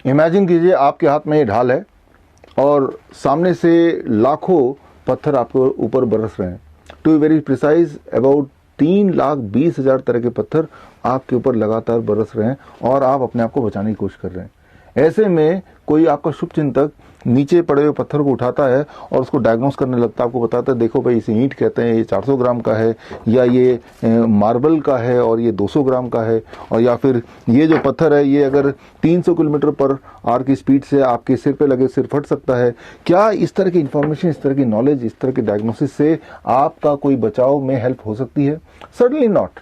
Imagine कीजिए आपके हाथ में ये ढाल है और सामने से लाखों पत्थर आपके ऊपर बरस रहे हैं। टू वेरी प्रिसाइज अबाउट 3,20,000 तरह के पत्थर आपके ऊपर लगातार बरस रहे हैं और आप अपने आप को बचाने की कोशिश कर रहे हैं। ऐसे में कोई आपका शुभचिंतक नीचे पड़े हुए पत्थर को उठाता है और उसको डायग्नोस करने लगता है, आपको बताता है देखो भाई इसे ईंट कहते हैं, ये 400 ग्राम का है, या ये मार्बल का है और ये 200 ग्राम का है, और या फिर ये जो पत्थर है ये अगर 300 किलोमीटर पर आवर की स्पीड से आपके सिर पे लगे सिर फट सकता है। क्या इस तरह की इंफॉर्मेशन, इस तरह की नॉलेज, इस तरह की डायग्नोसिस से आपका कोई बचाव में हेल्प हो सकती है? Certainly not.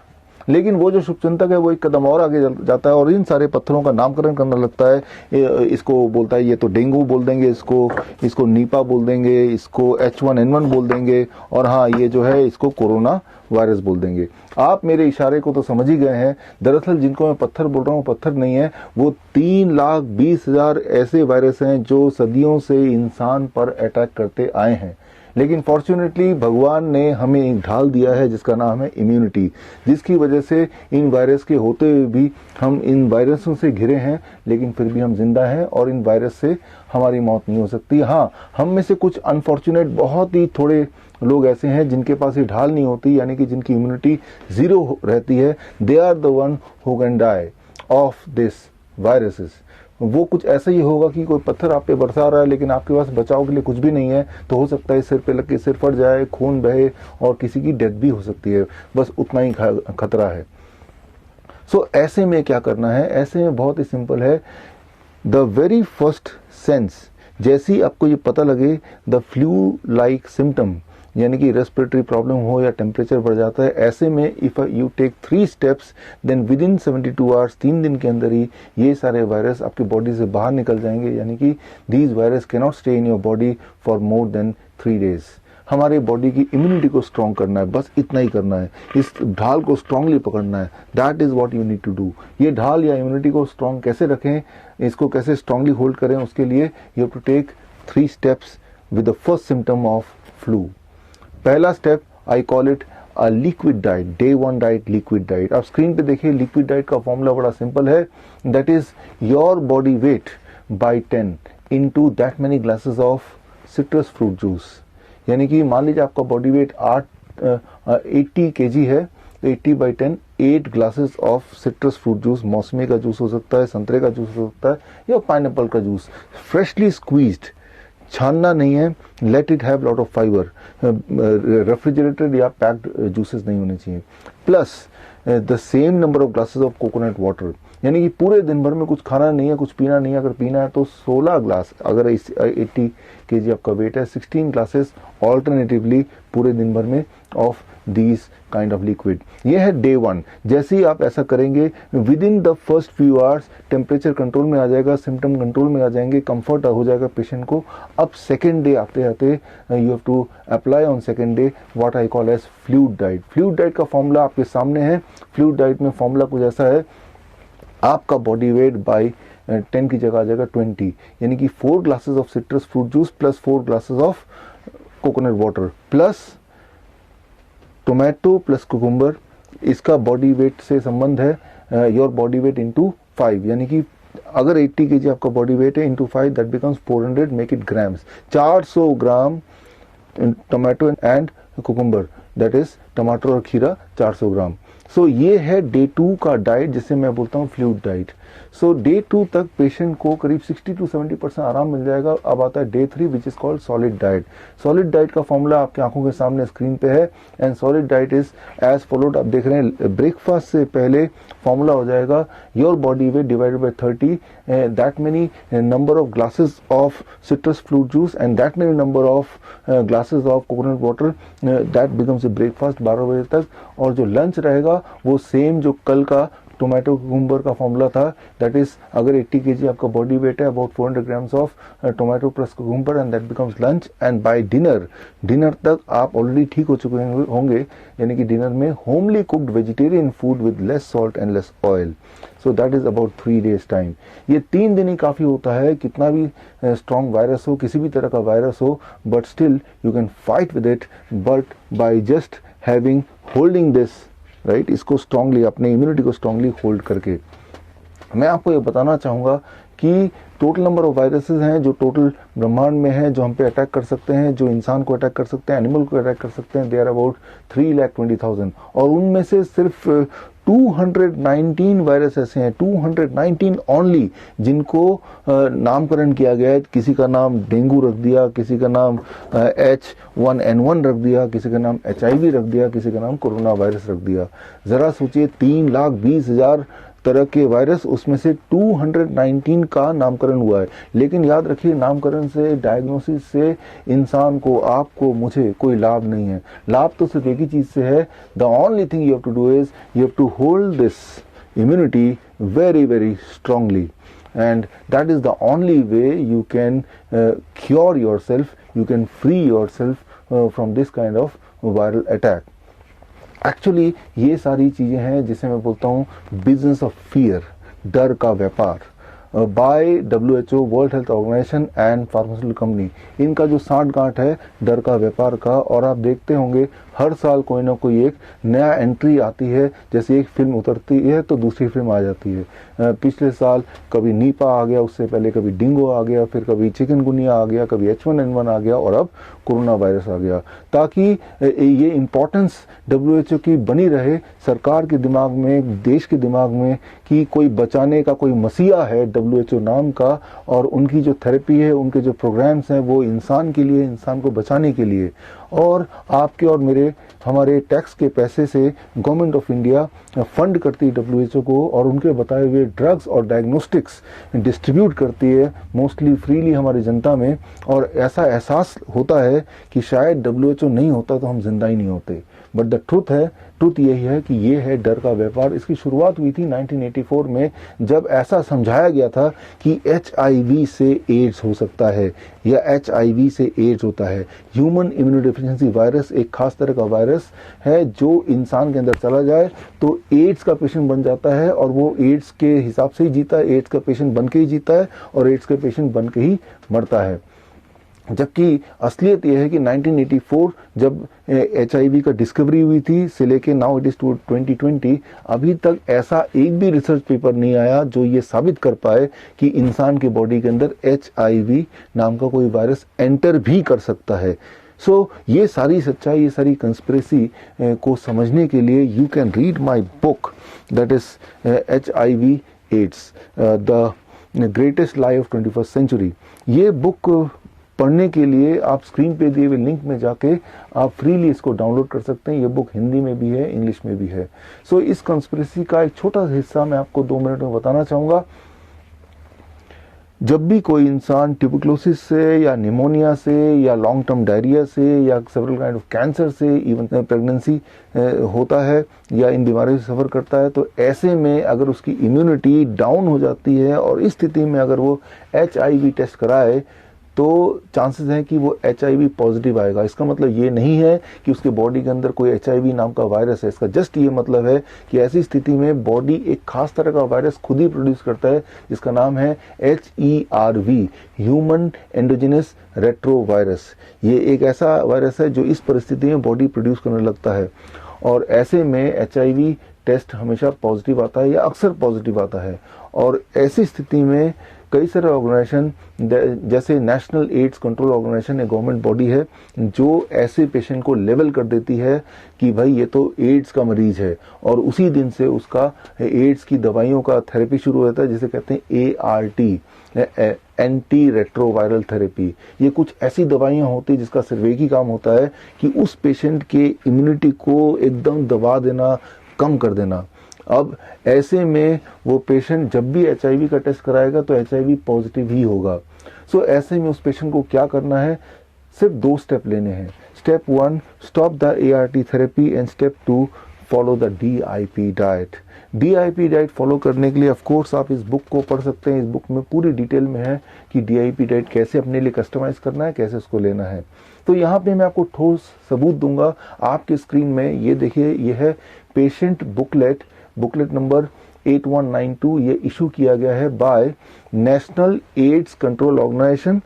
लेकिन वो जो शुभचिंतक है वो एक कदम और आगे जाता है और इन सारे पत्थरों का नामकरण करने लगता है। इसको बोलता है ये तो डेंगू बोल देंगे, इसको नीपा बोल देंगे, इसको H1N1 बोल देंगे, और हाँ ये जो है इसको कोरोना वायरस बोल देंगे। आप मेरे इशारे को तो समझ ही गए हैं। दरअसल जिनको मैं पत्थर बोल रहा हूँ पत्थर नहीं है, वो 3,20,000 ऐसे वायरस हैं जो सदियों से इंसान पर अटैक करते आए हैं। लेकिन फॉर्चुनेटली भगवान ने हमें एक ढाल दिया है जिसका नाम है इम्यूनिटी, जिसकी वजह से इन वायरस के होते हुए भी हम इन वायरसों से घिरे हैं, लेकिन फिर भी हम जिंदा हैं और इन वायरस से हमारी मौत नहीं हो सकती। हाँ, हम में से कुछ अनफॉर्चुनेट बहुत ही थोड़े लोग ऐसे हैं जिनके पास ये ढाल नहीं होती, यानी कि जिनकी इम्यूनिटी 0 रहती है। They are the one who can die of this viruses. वो कुछ ऐसा ही होगा कि कोई पत्थर आप पे बरसा रहा है लेकिन आपके पास बचाव के लिए कुछ भी नहीं है, तो हो सकता है सिर पे लग के सिर फट जाए, खून बहे और किसी की डेथ भी हो सकती है। बस उतना ही खतरा है। सो ऐसे में क्या करना है? ऐसे में बहुत ही सिंपल है। द वेरी फर्स्ट सेंस, जैसे ही आपको ये पता लगे द फ्लू लाइक सिम्टम, यानी कि रेस्पिरेटरी प्रॉब्लम हो या टेम्परेचर बढ़ जाता है, ऐसे में if you take 3 steps then within 72 hours, 3 दिन के अंदर ही ये सारे वायरस आपकी बॉडी से बाहर निकल जाएंगे। यानी कि these virus can not stay in your body for more than 3 days. हमारे बॉडी की इम्यूनिटी को स्ट्रॉन्ग करना है, बस इतना ही करना है। इस ढाल को स्ट्रांगली पकड़ना है। That is what you need to do. ये ढाल या इम्यूनिटी को स्ट्रॉन्ग कैसे रखें, इसको कैसे स्ट्रांगली होल्ड करें, उसके लिए you have to take 3 steps with the first symptom of flu. पहला step I call it a liquid diet, day 1 diet, liquid diet. आप स्क्रीन पे देखिए, लिक्विड डाइट का फॉर्मूला बड़ा सिंपल है। That is your body weight by 10 into that many glasses of citrus fruit juice. यानी कि मान लीजिए आपका बॉडी वेट 80 kg है, तो 80/10 8 glasses of citrus fruit juice. मौसमी का जूस हो सकता है, संतरे का जूस हो सकता है, या पाइनएप्पल का जूस, फ्रेशली स्क्वीज्ड। छानना नहीं है, let it have lot of fibre. Refrigerated या पैक्ड जूसेस नहीं होने चाहिए। Plus the same number of glasses of coconut water. यानी कि पूरे दिन भर में कुछ खाना नहीं है, कुछ पीना नहीं है। अगर पीना है तो 16 ग्लास, अगर 80 kg आपका वेट है, 16 ग्लासेस ऑल्टरनेटिवली पूरे दिन भर में of these kind of liquid. ये है डे 1। जैसे ही आप ऐसा करेंगे with in the first few hours temperature control में आ जाएगा, सिम्टम कंट्रोल में आ जाएंगे, कंफर्ट हो जाएगा पेशेंट को। अब सेकेंड डे आते आते you have to apply on second day what I call as fluid diet. Fluid diet का फॉर्मूला आपके सामने है। फ्लूइड डाइट में फॉर्मूला कुछ ऐसा है, आपका बॉडी वेट बाय 10 की जगह आ जाएगा 20, यानी कि 4 glasses of citrus fruit juice plus 4 glasses of coconut water plus tomato plus cucumber. इसका बॉडी वेट से संबंध है योर बॉडी वेट इंटू 5, यानी कि अगर 80 kg आपका बॉडी वेट है into 5 that becomes 400, make it grams. 400 gram tomato and cucumber, that is टमाटर और खीरा 400 ग्राम। सो ये है डे 2 का डाइट, जिसे मैं बोलता हूँ फ्लूइड डाइट। सो डे 2 तक पेशेंट को करीब 60 to 70% आराम मिल जाएगा। अब आता है day 3 which is called solid diet. Solid diet का फॉर्मूला आपकी आंखों के सामने स्क्रीन पे है and solid diet is as followed. आप देख रहे हैं ब्रेकफास्ट से पहले फॉर्मूला हो जाएगा your body weight divided by 30, that many number of glasses of citrus fruit juice and that many number of glasses of coconut water, that becomes a breakfast 12 बजे तक। और जो लंच रहेगा वो सेम जो कल का टोमेटो कुकुम्बर का फॉर्मूला था, दैट इज अगर 80 kg आपका बॉडी वेट है about 400 grams of tomato plus cucumber and that becomes lunch. And by dinner तक आप ऑलरेडी ठीक हो चुके होंगे, यानी कि डिनर में homely cooked vegetarian food with less salt and less oil. So that is about 3 days time. ये 3 दिन ही काफी होता है, कितना भी स्ट्रॉन्ग वायरस हो, किसी भी तरह का वायरस हो, but still you can fight with it, but by just having holding this right, इसको स्ट्रांगली, अपने इम्यूनिटी को स्ट्रांगली होल्ड करके। मैं आपको ये बताना चाहूँगा कि टोटल नंबर ऑफ वायरसेस हैं जो टोटल ब्रह्मांड में हैं, जो हम पे अटैक कर सकते हैं, जो इंसान को अटैक कर सकते हैं, एनिमल को अटैक कर सकते हैं, दे आर अबाउट 3,20,000। और उनमें से सिर्फ 219 वायरस ऐसे हैं, 219 ओनली, जिनको नामकरण किया गया है। किसी का नाम डेंगू रख दिया, किसी का नाम H1N1 रख दिया, किसी का नाम HIV रख दिया, किसी का नाम कोरोना वायरस रख दिया। जरा सोचिए, 3,20,000 तरह के वायरस, उसमें से 219 का नामकरण हुआ है। लेकिन याद रखिए, नामकरण से, डायग्नोसिस से इंसान को, आपको, मुझे कोई लाभ नहीं है। लाभ तो सिर्फ एक ही चीज से है, the only thing you have to do is you have to hold this immunity very very strongly, and that is the only way you can cure yourself, you can free yourself from this kind of viral attack. Actually ये सारी चीजें हैं जिसे मैं बोलता हूँ business of fear, डर का व्यापार, by WHO, World Health Organization and pharmaceutical company. इनका जो सांठ गांठ है डर का व्यापार का, और आप देखते होंगे हर साल कोई ना कोई एक नया एंट्री आती है। जैसे एक फिल्म उतरती है तो दूसरी फिल्म आ जाती है। पिछले साल कभी नीपा आ गया, उससे पहले कभी डेंगू आ गया, फिर कभी चिकनगुनिया आ गया, कभी H1N1 आ गया, और अब कोरोना वायरस आ गया। ताकि ये इम्पोर्टेंस WHO की बनी रहे सरकार के दिमाग में, देश के दिमाग में, कि कोई बचाने का कोई मसीहा है WHO नाम का, और उनकी जो थेरेपी है, उनके जो प्रोग्राम्स हैं, वो इंसान के लिए, इंसान को बचाने के लिए। और आपके और मेरे, हमारे टैक्स के पैसे से गवर्नमेंट ऑफ इंडिया फंड करती है WHO को, और उनके बताए हुए ड्रग्स और डायग्नोस्टिक्स डिस्ट्रीब्यूट करती है मोस्टली फ्रीली हमारी जनता में। और ऐसा एहसास होता है कि शायद WHO नहीं होता तो हम जिंदा ही नहीं होते। बट द ट्रुथ यही है कि ये है डर का व्यापार। इसकी शुरुआत हुई थी 1984 में, जब ऐसा समझाया गया था कि HIV से एड्स हो सकता है, या HIV से एड्स होता है। ह्यूमन इम्यूनोडेफिशिएंसी वायरस एक खास तरह का वायरस है जो इंसान के अंदर चला जाए तो एड्स का पेशेंट बन जाता है, और वो एड्स के हिसाब से ही जीता है, एड्स का पेशेंट बन के ही जीता है, और एड्स का पेशेंट बन के ही मरता है। जबकि असलियत यह है कि 1984 जब HIV का डिस्कवरी हुई थी से लेके नाउ इट इज टू 2020, अभी तक ऐसा एक भी रिसर्च पेपर नहीं आया जो ये साबित कर पाए कि इंसान के बॉडी के अंदर HIV नाम का कोई वायरस एंटर भी कर सकता है। सो ये सारी सच्चाई, ये सारी कंस्पिरेसी को समझने के लिए you can read my book, that is HIV AIDS, the greatest lie of 21st century. ये बुक पढ़ने के लिए आप स्क्रीन पे दिए हुए लिंक में जाके आप फ्रीली इसको डाउनलोड कर सकते हैं। ये बुक हिंदी में भी है, इंग्लिश में भी है। सो इस कंस्पिरेसी का एक छोटा सा हिस्सा मैं आपको 2 मिनट में बताना चाहूंगा। जब भी कोई इंसान ट्यूबरक्लोसिस से, या निमोनिया से, या लॉन्ग टर्म डायरिया से, या सेवरल काइंड ऑफ कैंसर से, इवन प्रेगनेंसी होता है, या इन बीमारियों से सफर करता है, तो ऐसे में अगर उसकी इम्यूनिटी डाउन हो जाती है, और इस स्थिति में अगर वो HIV टेस्ट कराए, तो चांसेस हैं कि वो HIV पॉजिटिव आएगा। इसका मतलब ये नहीं है कि उसके बॉडी के अंदर कोई HIV नाम का वायरस है। इसका जस्ट ये मतलब है कि ऐसी स्थिति में बॉडी एक खास तरह का वायरस खुद ही प्रोड्यूस करता है, जिसका नाम है HERV, ह्यूमन एंडोजेनस रेट्रोवायरस। ये एक ऐसा वायरस है जो इस परिस्थिति में बॉडी प्रोड्यूस करने लगता है, और ऐसे में HIV टेस्ट हमेशा पॉजिटिव आता है, या अक्सर पॉजिटिव आता है। और ऐसी स्थिति में कई सारे ऑर्गेनाइजेशन, जैसे नेशनल एड्स कंट्रोल ऑर्गेनाइजेशन एक गवर्नमेंट बॉडी है जो ऐसे पेशेंट को लेवल कर देती है कि भाई ये तो एड्स का मरीज है, और उसी दिन से उसका एड्स की दवाइयों का थेरेपी शुरू होता है, जिसे कहते हैं ART, एंटी रेट्रोवायरल थेरेपी। ये कुछ ऐसी दवाइयां होती है जिसका सिर्फ एक ही काम होता है कि उस पेशेंट के इम्यूनिटी को एकदम दबा देना, कम कर देना। अब ऐसे में वो पेशेंट जब भी HIV का टेस्ट कराएगा तो HIV पॉजिटिव ही होगा। सो ऐसे में उस पेशेंट को क्या करना है, सिर्फ 2 स्टेप लेने हैं। Step 1, stop the ART therapy, and step 2, follow the DIP diet. DIP diet follow करने के लिए ऑफ कोर्स आप इस बुक को पढ़ सकते हैं। इस बुक में पूरी डिटेल में है कि DIP डाइट कैसे अपने लिए कस्टमाइज करना है, कैसे उसको लेना है। तो यहाँ पे मैं आपको ठोस सबूत दूंगा। आपके स्क्रीन में ये देखिए, ये है पेशेंट बुकलेट नंबर 8192। ये इशू किया गया है by National AIDS Control Organisation,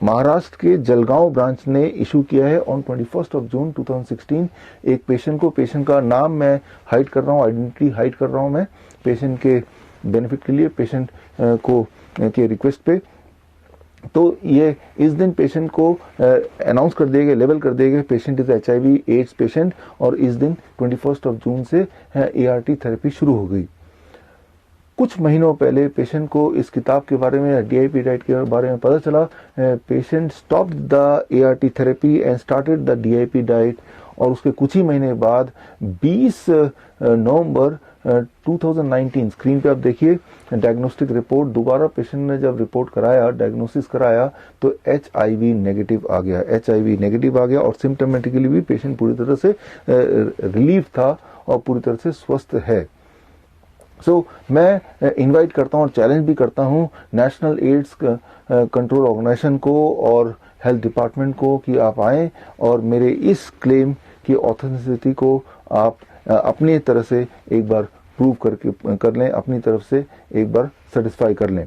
Maharashtra के जलगांव ब्रांच ने इशू किया है ऑन 21 जून 2016। एक पेशेंट को, पेशेंट का नाम मैं हाइड कर रहा हूँ, आइडेंटिटी हाइड कर रहा हूँ मैं पेशेंट के बेनिफिट के लिए। पेशेंट को के रिक्वेस्ट पे। तो ये इस दिन पेशेंट को अनाउंस कर दिया गया, लेबल कर दिया गया patient is HIV ads patient, और इस दिन 21 जून से ART थेरेपी शुरू हो गई। कुछ महीनों पहले पेशेंट को इस किताब के बारे में, DIP डाइट के बारे में पता चला। Patient stopped the ART therapy and started the DIP diet, और उसके कुछ ही महीने बाद 20 नवंबर 2019 स्क्रीन पे आप देखिए डायग्नोस्टिक रिपोर्ट, दोबारा पेशेंट ने जब रिपोर्ट कराया, डायग्नोसिस कराया, तो HIV नेगेटिव आ गया, HIV नेगेटिव आ गया, और सिम्टोमेटिकली भी पेशेंट पूरी तरह से रिलीफ था और पूरी तरह से स्वस्थ है। मैं इनवाइट करता हूं और चैलेंज भी करता हूं नेशनल एड्स कंट्रोल ऑर्गेनाइजेशन को और हेल्थ डिपार्टमेंट को कि आप आएं और मेरे इस क्लेम की ऑथेंटिसिटी को आप अपनी तरह से एक बार प्रूव कर लें, अपनी तरफ से एक बार सेटिस्फाई कर लें।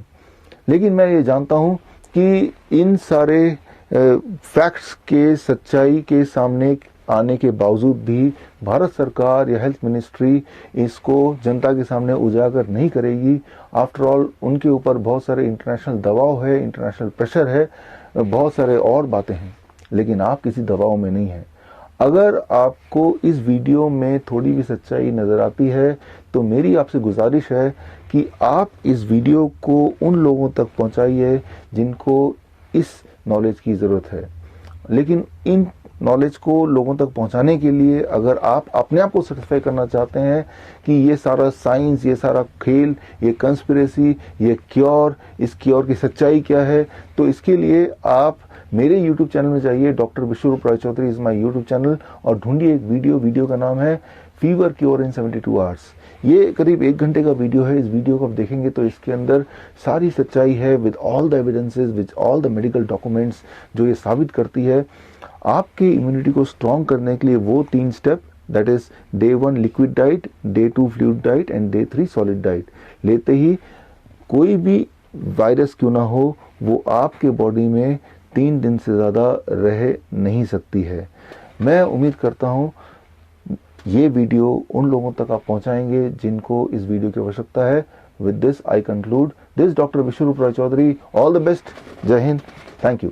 लेकिन मैं ये जानता हूं कि इन सारे फैक्ट्स के सच्चाई के सामने आने के बावजूद भी भारत सरकार या हेल्थ मिनिस्ट्री इसको जनता के सामने उजागर नहीं करेगी। आफ्टर ऑल उनके ऊपर बहुत सारे इंटरनेशनल दबाव है, इंटरनेशनल प्रेशर है, बहुत सारे और बातें हैं, लेकिन आप किसी दबाव में नहीं हैं। अगर आपको इस वीडियो में थोड़ी भी सच्चाई नजर आती है तो मेरी आपसे गुजारिश है कि आप इस वीडियो को उन लोगों तक पहुंचाइए जिनको इस नॉलेज की जरूरत है। लेकिन इन नॉलेज को लोगों तक पहुंचाने के लिए अगर आप अपने आप को सेटिस्फाई करना चाहते हैं कि ये सारा साइंस, ये सारा खेल, ये कंस्पिरेसी, ये क्योर, इस क्योर की सच्चाई क्या है, तो इसके लिए आप मेरे YouTube चैनल में जाइए, doctor Biswaroop Roy Chowdhury is my YouTube channel, और ढूंढिए एक वीडियो का नाम है फीवर क्योर इन 72 आवर्स। ये करीब 1 घंटे का वीडियो है। इस वीडियो को आप देखेंगे तो इसके अंदर सारी सच्चाई है, with all the evidences, with all the medical documents, जो ये साबित करती है आपके इम्यूनिटी को स्ट्रॉन्ग करने के लिए वो 3 step, that is day 1 liquid diet, day 2 fluid diet and day 3 solid diet लेते ही कोई भी वायरस क्यों ना हो वो आपके बॉडी में 3 दिन से ज्यादा रह नहीं सकती है। मैं उम्मीद करता हूं ये वीडियो उन लोगों तक आप पहुंचाएंगे जिनको इस वीडियो की आवश्यकता है। With this I conclude, this doctor Biswaroop Roy Chowdhury, all the best, Jai Hind, thank you.